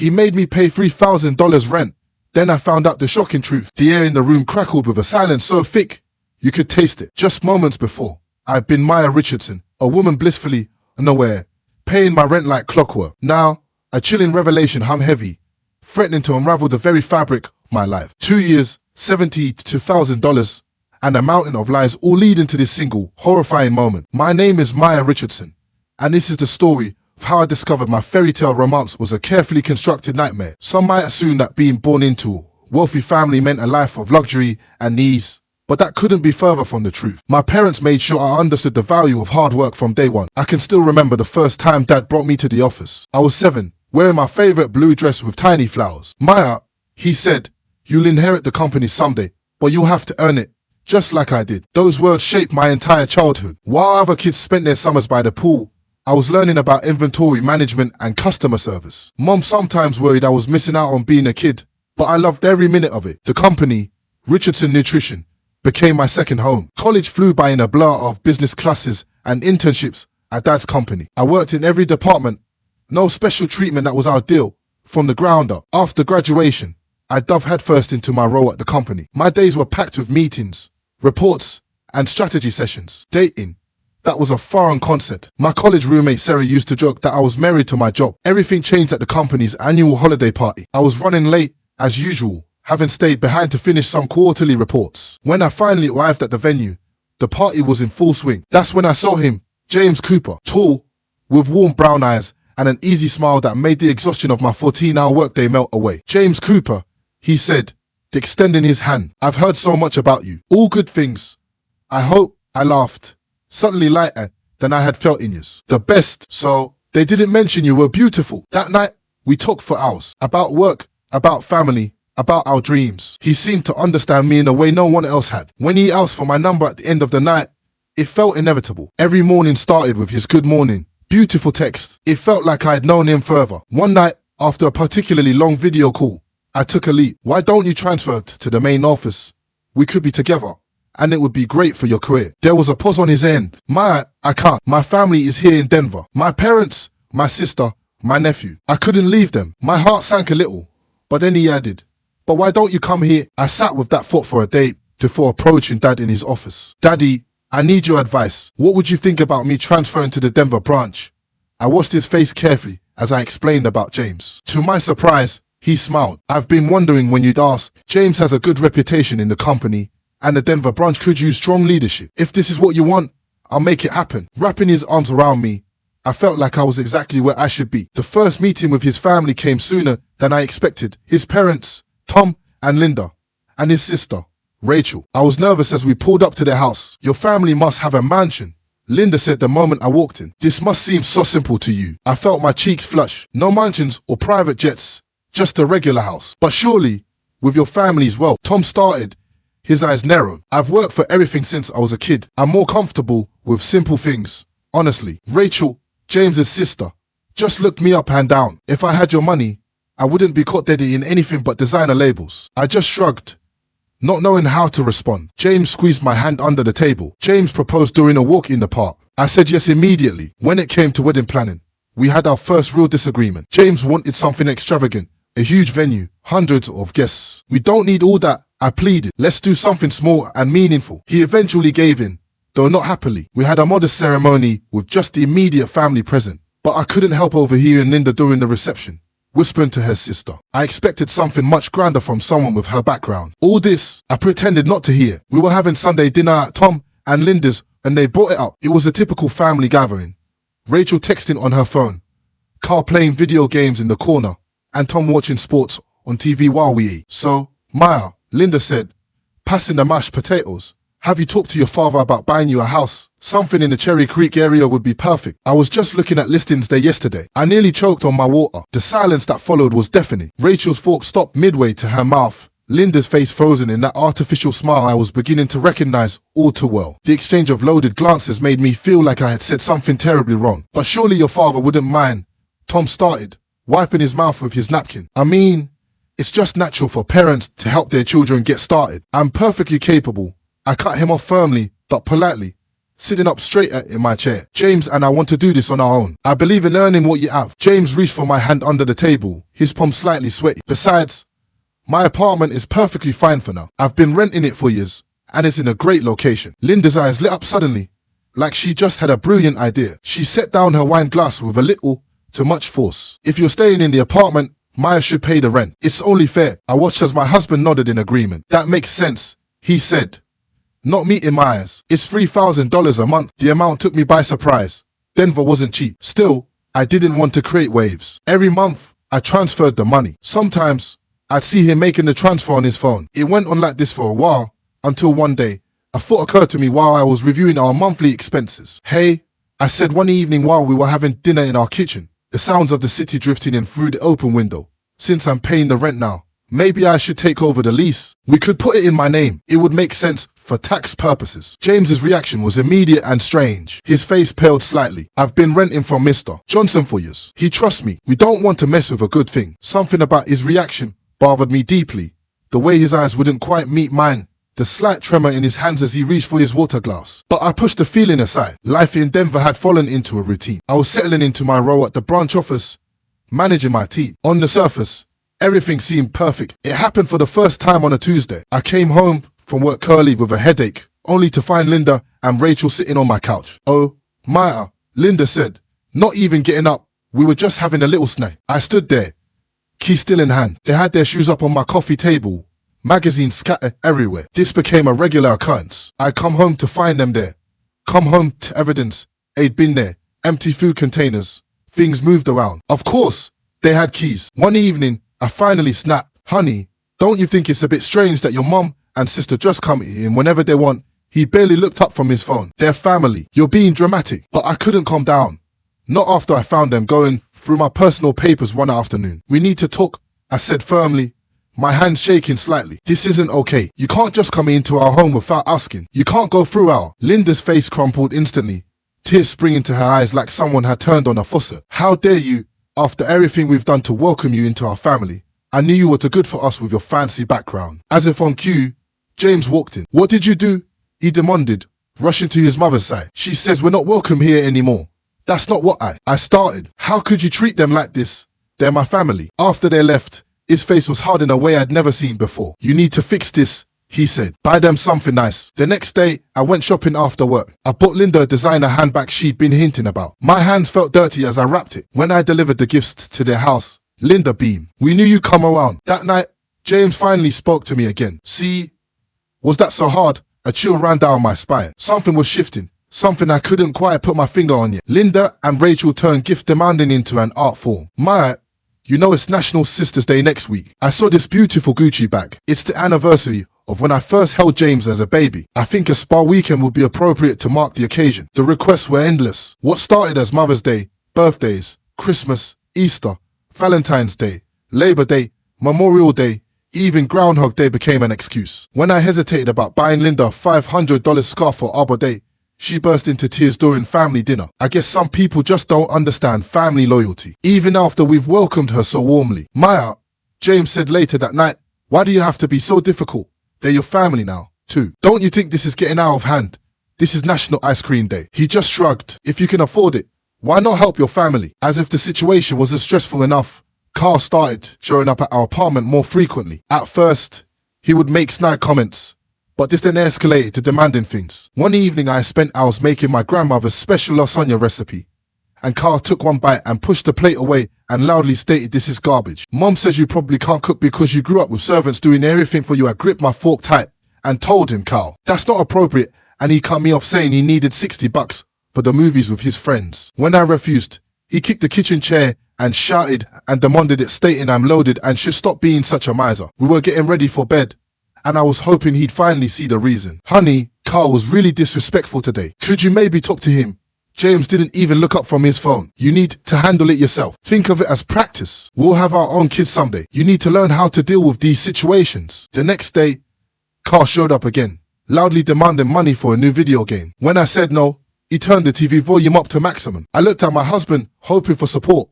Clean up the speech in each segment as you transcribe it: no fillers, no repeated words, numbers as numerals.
He made me pay $3,000 rent. Then I found out the shocking truth. The air in the room crackled with a silence so thick you could taste it. Just moments before, I'd been Maya Richardson, a woman blissfully unaware, paying my rent like clockwork. Now, a chilling revelation hung heavy, threatening to unravel the very fabric of my life. 2 years, $72,000, and a mountain of lies all leading to this single, horrifying moment. My name is Maya Richardson, and this is the story of how I discovered my fairy tale romance was a carefully constructed nightmare. Some might assume that being born into a wealthy family meant a life of luxury and ease, but that couldn't be further from the truth. My parents made sure I understood the value of hard work from day one. I can still remember the first time Dad brought me to the office. I was 7, wearing my favorite blue dress with tiny flowers. Maya, he said, you'll inherit the company someday, but you'll have to earn it, just like I did. Those words shaped my entire childhood. While other kids spent their summers by the pool, I was learning about inventory management and customer service. Mom sometimes worried I was missing out on being a kid, but I loved every minute of it. The company, Richardson Nutrition, became my second home. College flew by in a blur of business classes and internships at Dad's company. I worked in every department. No special treatment that was our deal, from the ground up. After graduation, I dove headfirst into my role at the company. My days were packed with meetings, reports, and strategy sessions. Dating, that was a foreign concept. My college roommate Sarah used to joke that I was married to my job. Everything changed at the company's annual holiday party. I was running late, as usual, having stayed behind to finish some quarterly reports. When I finally arrived at the venue, the party was in full swing. That's when I saw him, James Cooper, tall, with warm brown eyes and an easy smile that made the exhaustion of my 14-hour workday melt away. James Cooper, he said, extending his hand. I've heard so much about you. All good things. I hope. I laughed, suddenly lighter than I had felt in years. The best. So, they didn't mention you were beautiful. That night, we talked for hours. About work, about family, about our dreams. He seemed to understand me in a way no one else had. When he asked for my number at the end of the night, it felt inevitable. Every morning started with his good morning, beautiful text. It felt like I had known him further. One night, after a particularly long video call, I took a leap. Why don't you transfer to the main office? We could be together, and it would be great for your career. There was a pause on his end. Maya, I can't. My family is here in Denver. My parents, my sister, my nephew. I couldn't leave them. My heart sank a little, but then he added, but why don't you come here? I sat with that thought for a day before approaching Dad in his office. Daddy, I need your advice. What would you think about me transferring to the Denver branch? I watched his face carefully as I explained about James. To my surprise, he smiled. I've been wondering when you'd ask. James has a good reputation in the company, and the Denver branch could use strong leadership. If this is what you want, I'll make it happen. Wrapping his arms around me, I felt like I was exactly where I should be. The first meeting with his family came sooner than I expected. His parents, Tom and Linda, and his sister, Rachel. I was nervous as we pulled up to their house. Your family must have a mansion, Linda said the moment I walked in. This must seem so simple to you. I felt my cheeks flush. No mansions or private jets, just a regular house. But surely, with your family's wealth. Tom started, his eyes narrowed. I've worked for everything since I was a kid. I'm more comfortable with simple things, honestly. Rachel, James's sister, just looked me up and down. If I had your money, I wouldn't be caught dead in anything but designer labels. I just shrugged, not knowing how to respond. James squeezed my hand under the table. James proposed during a walk in the park. I said yes immediately. When it came to wedding planning, we had our first real disagreement. James wanted something extravagant, a huge venue, hundreds of guests. We don't need all that, I pleaded. Let's do something small and meaningful. He eventually gave in, though not happily. We had a modest ceremony with just the immediate family present, but I couldn't help overhearing Linda during the reception, whispering to her sister. I expected something much grander from someone with her background. All this, I pretended not to hear. We were having Sunday dinner at Tom and Linda's, and they brought it up. It was a typical family gathering. Rachel texting on her phone, Carl playing video games in the corner, and Tom watching sports on TV while we ate. So, Maya, Linda said, passing the mashed potatoes, have you talked to your father about buying you a house? Something in the Cherry Creek area would be perfect. I was just looking at listings there yesterday. I nearly choked on my water. The silence that followed was deafening. Rachel's fork stopped midway to her mouth. Linda's face frozen in that artificial smile I was beginning to recognize all too well. The exchange of loaded glances made me feel like I had said something terribly wrong. But surely your father wouldn't mind. Tom started, wiping his mouth with his napkin. I mean, it's just natural for parents to help their children get started. I'm perfectly capable. I cut him off firmly, but politely, sitting up straighter in my chair. James and I want to do this on our own. I believe in earning what you have. James reached for my hand under the table, his palm slightly sweaty. Besides, my apartment is perfectly fine for now. I've been renting it for years, and it's in a great location. Linda's eyes lit up suddenly, like she just had a brilliant idea. She set down her wine glass with a little too much force. If you're staying in the apartment, Maya should pay the rent. It's only fair. I watched as my husband nodded in agreement. That makes sense, he said. Not meeting my eyes. It's $3,000 a month. The amount took me by surprise. Denver wasn't cheap. Still, I didn't want to create waves. Every month, I transferred the money. Sometimes, I'd see him making the transfer on his phone. It went on like this for a while, until one day, a thought occurred to me while I was reviewing our monthly expenses. Hey, I said one evening while we were having dinner in our kitchen, the sounds of the city drifting in through the open window. Since I'm paying the rent now, maybe I should take over the lease. We could put it in my name. It would make sense for tax purposes. James's reaction was immediate and strange. His face paled slightly. I've been renting from Mr. Johnson for years. He trusts me. We don't want to mess with a good thing. Something about his reaction bothered me deeply. The way his eyes wouldn't quite meet mine. The slight tremor in his hands as he reached for his water glass. But I pushed the feeling aside. Life in Denver had fallen into a routine. I was settling into my role at the branch office, managing my team. On the surface, everything seemed perfect. It happened for the first time on a Tuesday. I came home from work early with a headache, only to find Linda and Rachel sitting on my couch. Oh, Maya, Linda said, not even getting up. We were just having a little snack. I stood there, key still in hand. They had their shoes up on my coffee table, magazines scattered everywhere. This became a regular occurrence. I'd come home to find them there. Come home to evidence they'd been there. Empty food containers. Things moved around. Of course, they had keys. One evening, I finally snapped. Honey, don't you think it's a bit strange that your mom and sister just come in whenever they want? He barely looked up from his phone. They're family. You're being dramatic. But I couldn't calm down. Not after I found them going through my personal papers one afternoon. We need to talk, I said firmly, my hands shaking slightly. This isn't okay. You can't just come into our home without asking. You can't go through our... Linda's face crumpled instantly, tears springing to her eyes like someone had turned on a faucet. How dare you, after everything we've done to welcome you into our family? I knew you were too good for us with your fancy background. As if on cue, James walked in. What did you do? He demanded, rushing to his mother's side. She says we're not welcome here anymore. That's not what I started. How could you treat them like this? They're my family. After they left, his face was hard in a way I'd never seen before. You need to fix this, he said. Buy them something nice. The next day, I went shopping after work. I bought Linda a designer handbag she'd been hinting about. My hands felt dirty as I wrapped it. When I delivered the gifts to their house, Linda beamed. We knew you'd come around. That night, James finally spoke to me again. See, was that so hard? A chill ran down my spine. Something was shifting. Something I couldn't quite put my finger on yet. Linda and Rachel turned gift demanding into an art form. Maya, you know it's National Sisters Day next week. I saw this beautiful Gucci bag. It's the anniversary of when I first held James as a baby. I think a spa weekend would be appropriate to mark the occasion. The requests were endless. What started as Mother's Day, birthdays, Christmas, Easter, Valentine's Day, Labor Day, Memorial Day, even Groundhog Day became an excuse. When I hesitated about buying Linda a $500 scarf for Arbor Day, she burst into tears during family dinner. I guess some people just don't understand family loyalty, even after we've welcomed her so warmly. Maya, James said later that night, why do you have to be so difficult? They're your family now, too. Don't you think this is getting out of hand? This is National Ice Cream Day. He just shrugged. If you can afford it, why not help your family? As if the situation wasn't stressful enough, Carl started showing up at our apartment more frequently. At first, he would make snide comments, but this then escalated to demanding things. One evening I spent hours making my grandmother's special lasagna recipe, and Carl took one bite and pushed the plate away and loudly stated this is garbage. Mom says you probably can't cook because you grew up with servants doing everything for you. I gripped my fork tight and told him, Carl, that's not appropriate, and he cut me off saying he needed $60 for the movies with his friends. When I refused, he kicked the kitchen chair and shouted and demanded it, stating I'm loaded and should stop being such a miser. We were getting ready for bed, and I was hoping he'd finally see the reason. Honey, Carl was really disrespectful today. Could you maybe talk to him? James didn't even look up from his phone. You need to handle it yourself. Think of it as practice. We'll have our own kids someday. You need to learn how to deal with these situations. The next day, Carl showed up again, loudly demanding money for a new video game. When I said no, he turned the TV volume up to maximum. I looked at my husband, hoping for support,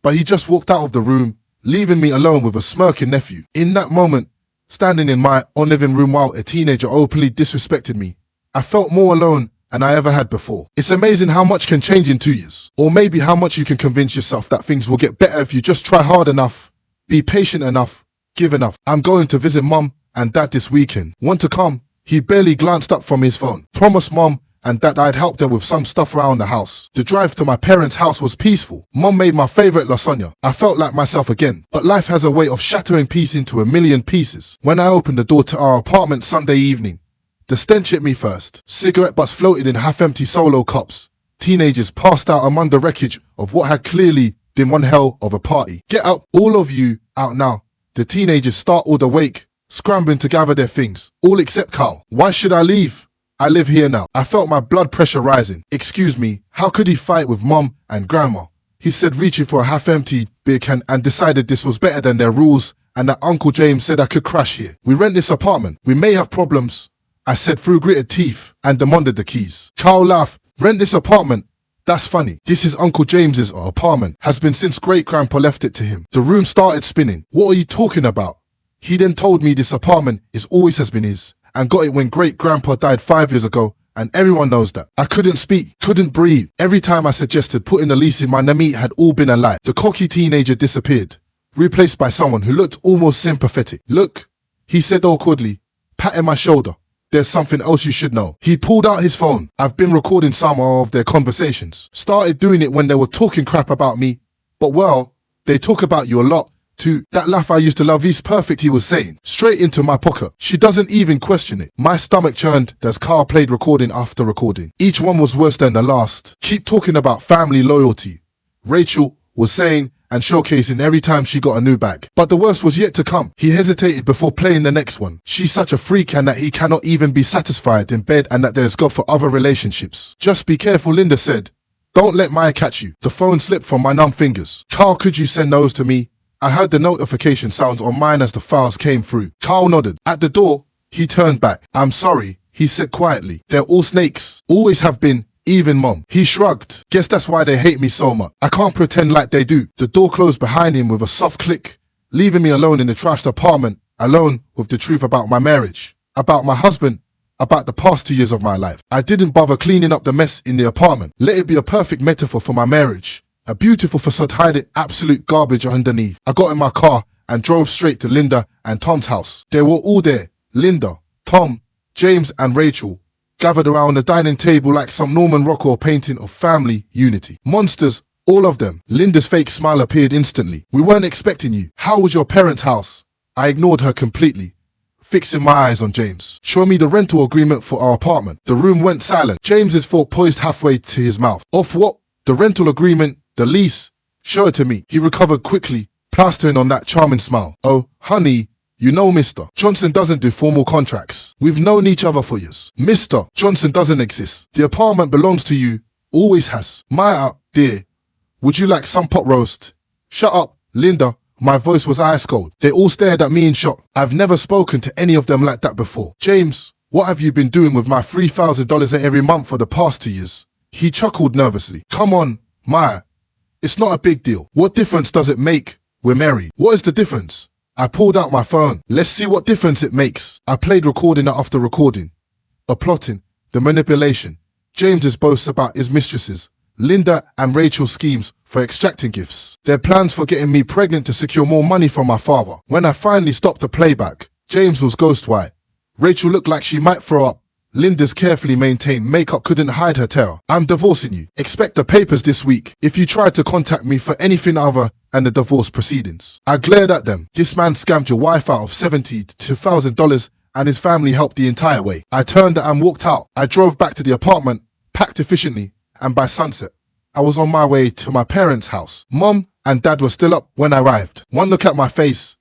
but he just walked out of the room, leaving me alone with a smirking nephew. In that moment, standing in my own living room while a teenager openly disrespected me, I felt more alone than I ever had before. It's amazing how much can change in 2 years. Or maybe how much you can convince yourself that things will get better if you just try hard enough, be patient enough, give enough. I'm going to visit Mum and Dad this weekend. Want to come? He barely glanced up from his phone. Promised Mum and Dad I'd help them with some stuff around the house. The drive to my parents' house was peaceful. Mum made my favorite lasagna. I felt like myself again. But life has a way of shattering peace into a million pieces. When I opened the door to our apartment Sunday evening, the stench hit me first. Cigarette butts floated in half-empty Solo cups. Teenagers passed out among the wreckage of what had clearly been one hell of a party. Get up, all of you, out now. The teenagers startled awake, scrambling to gather their things, all except Carl. Why should I leave? I live here now. I felt my blood pressure rising. Excuse me, how could he fight with Mum and Grandma? He said, reaching for a half-empty beer can, and decided this was better than their rules and that Uncle James said I could crash here. We rent this apartment. We may have problems, I said through gritted teeth, and demanded the keys. Carl laughed. Rent this apartment? That's funny. This is Uncle James's apartment. Has been since great-grandpa left it to him. The room started spinning. What are you talking about? He then told me this apartment always has been his, and got it when great-grandpa died 5 years ago, and everyone knows that. I couldn't speak, couldn't breathe. Every time I suggested putting the lease in, my name had all been a lie. The cocky teenager disappeared, replaced by someone who looked almost sympathetic. Look, he said awkwardly, patting my shoulder. There's something else you should know. He pulled out his phone. I've been recording some of their conversations. Started doing it when they were talking crap about me. But well, they talk about you a lot too. That laugh I used to love is perfect, he was saying. Straight into my pocket. She doesn't even question it. My stomach churned as Carl played recording after recording. Each one was worse than the last. Keep talking about family loyalty, Rachel was saying, and showcasing every time she got a new bag. But the worst was yet to come. He hesitated before playing the next one. She's such a freak and that he cannot even be satisfied in bed and that there's God for other relationships. Just be careful, Linda said. Don't let Maya catch you. The phone slipped from my numb fingers. Carl, could you send those to me? I heard the notification sounds on mine as the files came through. Carl nodded. At the door, he turned back. I'm sorry, he said quietly. They're all snakes. Always have been. Even Mom. He shrugged. Guess that's why they hate me so much. I can't pretend like they do. The door closed behind him with a soft click, leaving me alone in the trashed apartment, alone with the truth about my marriage, about my husband, about the past 2 years of my life. I didn't bother cleaning up the mess in the apartment. Let it be a perfect metaphor for my marriage. A beautiful facade hiding absolute garbage underneath. I got in my car and drove straight to Linda and Tom's house. They were all there. Linda, Tom, James and Rachel, gathered around the dining table like some Norman Rockwell painting of family unity. Monsters, all of them. Linda's fake smile appeared instantly. We weren't expecting you. How was your parents' house? I ignored her completely, fixing my eyes on James. Show me the rental agreement for our apartment. The room went silent. James's fork poised halfway to his mouth. Off what? The rental agreement, the lease. Show it to me. He recovered quickly, plastering on that charming smile. Oh, honey, you know, Mr. Johnson doesn't do formal contracts. We've known each other for years. Mr. Johnson doesn't exist. The apartment belongs to you. Always has. Maya, dear, would you like some pot roast? Shut up, Linda. My voice was ice cold. They all stared at me in shock. I've never spoken to any of them like that before. James, what have you been doing with my $3,000 every month for the past 2 years? He chuckled nervously. Come on, Maya. It's not a big deal. What difference does it make? We're married. What is the difference? I pulled out my phone. Let's see what difference it makes. I played recording after recording. The plotting, the manipulation, James's boasts about his mistresses, Linda and Rachel's schemes for extracting gifts, their plans for getting me pregnant to secure more money from my father. When I finally stopped the playback, James was ghost white. Rachel looked like she might throw up. Linda's carefully maintained makeup couldn't hide her terror. I'm divorcing you. Expect the papers this week if you try to contact me for anything other than the divorce proceedings. I glared at them. This man scammed your wife out of $70 to $2,000 and his family helped the entire way. I turned and walked out. I drove back to the apartment, packed efficiently, and by sunset, I was on my way to my parents' house. Mom and Dad were still up when I arrived. One look at my face,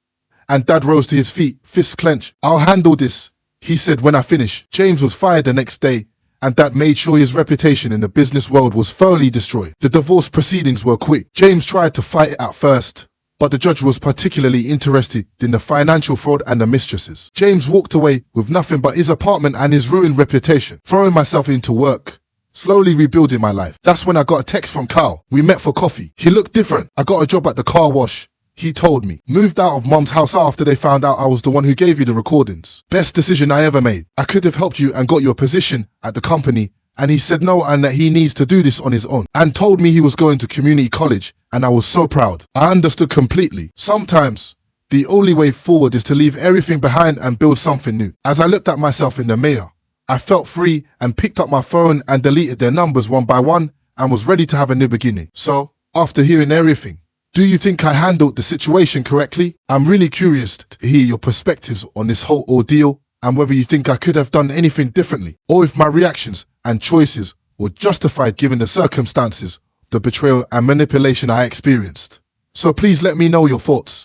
and Dad rose to his feet, fists clenched. I'll handle this, he said when I finished. James was fired the next day, and that made sure his reputation in the business world was thoroughly destroyed. The divorce proceedings were quick. James tried to fight it at first, but the judge was particularly interested in the financial fraud and the mistresses. James walked away with nothing but his apartment and his ruined reputation. Throwing myself into work, slowly rebuilding my life. That's when I got a text from Carl. We met for coffee. He looked different. I got a job at the car wash, he told me. Moved out of Mom's house after they found out I was the one who gave you the recordings. Best decision I ever made. I could have helped you and got you a position at the company and he said no and that he needs to do this on his own, and told me he was going to community college, and I was so proud. I understood completely. Sometimes, the only way forward is to leave everything behind and build something new. As I looked at myself in the mirror, I felt free and picked up my phone and deleted their numbers one by one and was ready to have a new beginning. So, after hearing everything, do you think I handled the situation correctly? I'm really curious to hear your perspectives on this whole ordeal and whether you think I could have done anything differently, or if my reactions and choices were justified given the circumstances, the betrayal and manipulation I experienced. So please let me know your thoughts.